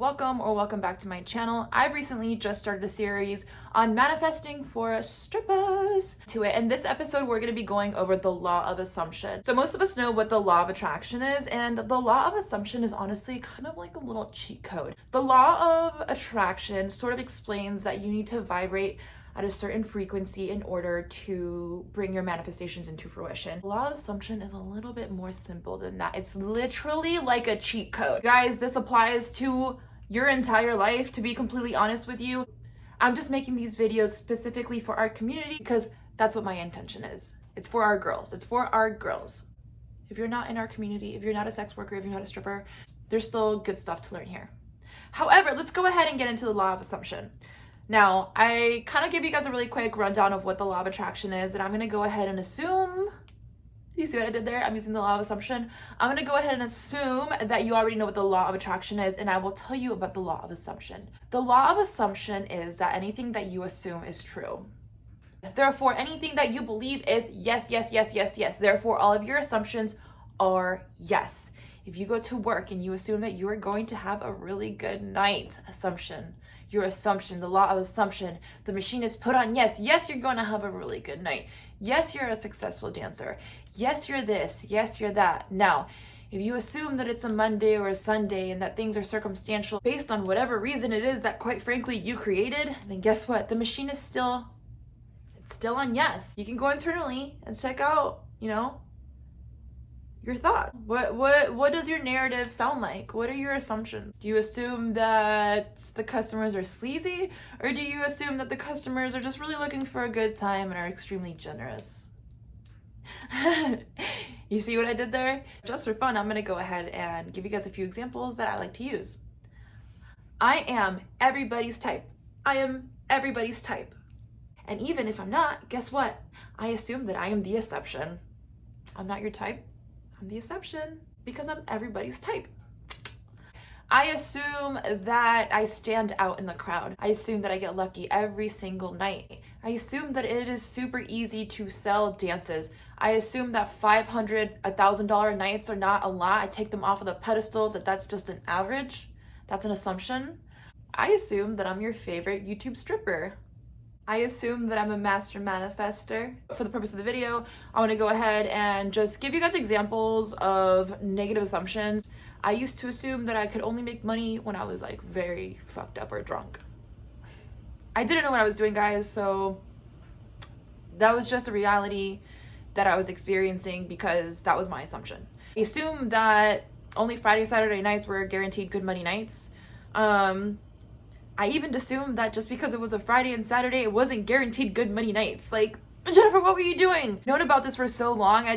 welcome or welcome back to my channel. I've recently just started a series on manifesting for strippers and this episode we're going to be going over the law of assumption. So most of us know what the law of attraction is, and the law of assumption is honestly kind of like a little cheat code. The law of attraction sort of explains that you need to vibrate at a certain frequency in order to bring your manifestations into fruition. The law of assumption is a little bit more simple than that. It's literally like a cheat code. Guys, this applies to your entire life, to be completely honest with you. I'm just making these videos specifically for our community because that's what my intention is. It's for our girls. It's for our girls. If you're not in our community, if you're not a sex worker, if you're not a stripper, there's still good stuff to learn here. However, let's go ahead and get into the law of assumption. Now, I kind of give you guys a really quick rundown of what the law of attraction is, and I'm going to go ahead and assume, you see what I did there? I'm using the law of assumption. I'm going to go ahead and assume that you already know what the law of attraction is, and I will tell you about the law of assumption. The law of assumption is that anything that you assume is true. Therefore, anything that you believe is yes, yes, yes, yes, yes. Therefore, all of your assumptions are yes. If you go to work and you assume that you are going to have a really good night, your assumption, the law of assumption, the machine is put on yes. Yes, you're going to have a really good night. Yes, you're a successful dancer. Yes, you're this. Yes, you're that. Now, if you assume that it's a Monday or a Sunday and that things are circumstantial based on whatever reason it is that quite frankly you created, then guess what? The machine is still on yes. You can go internally and check out, your thought. What does your narrative sound like? What are your assumptions? Do you assume that the customers are sleazy, or do you assume that the customers are just really looking for a good time and are extremely generous? You see what I did there? Just for fun, I'm going to go ahead and give you guys a few examples that I like to use. I am everybody's type. I am everybody's type. And even if I'm not, guess what? I assume that I am the exception. I'm not your type. I'm the exception because I'm everybody's type. I assume that I stand out in the crowd. I assume that I get lucky every single night. I assume that it is super easy to sell dances. I assume that $500, $1,000 nights are not a lot. I take them off of the pedestal, that's just an average. That's an assumption. I assume that I'm your favorite YouTube stripper. I assume that I'm a master manifester. For the purpose of the video, I want to go ahead and just give you guys examples of negative assumptions. I used to assume that I could only make money when I was like very fucked up or drunk. I didn't know what I was doing, guys, so that was just a reality that I was experiencing because that was my assumption. I assumed that only Friday, Saturday nights were guaranteed good money nights. I even assumed that just because it was a Friday and Saturday, it wasn't guaranteed good money nights. Like, Jennifer, what were you doing? Known about this for so long.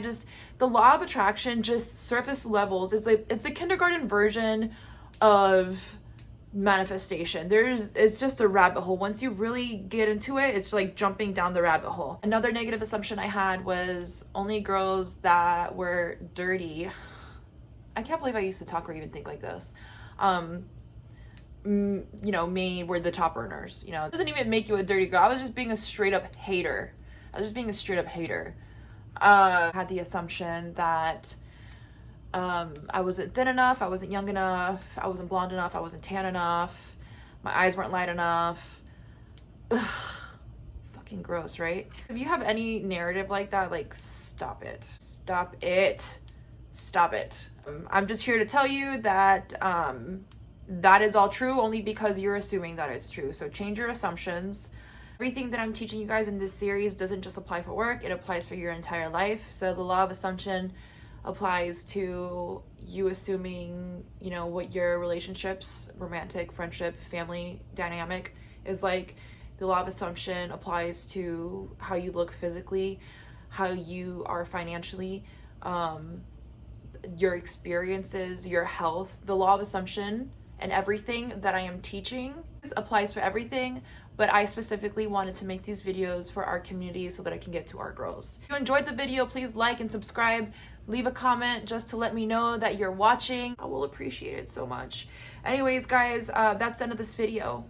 The law of attraction, just surface levels, it's a kindergarten version of manifestation. It's just a rabbit hole. Once you really get into it, it's like jumping down the rabbit hole. Another negative assumption I had was only girls that were dirty. I can't believe I used to talk or even think like this. Me were the top earners. It doesn't even make you a dirty girl. I was just being a straight up hater. I had the assumption that I wasn't thin enough, I wasn't young enough, I wasn't blonde enough, I wasn't tan enough, my eyes weren't light enough. Ugh, fucking gross, right? If you have any narrative like that, like, stop it. Stop it. Stop it. I'm just here to tell you that that is all true only because you're assuming that it's true. So change your assumptions. Everything that I'm teaching you guys in this series doesn't just apply for work, it applies for your entire life. So the law of assumption applies to you assuming, what your relationships, romantic, friendship, family dynamic is like. The law of assumption applies to how you look physically, how you are financially, your experiences, your health. The law of assumption and everything that I am teaching applies for everything, but I specifically wanted to make these videos for our community so that I can get to our girls. If you enjoyed the video, please like and subscribe. Leave a comment just to let me know that you're watching. I will appreciate it so much. Anyways, guys, that's the end of this video.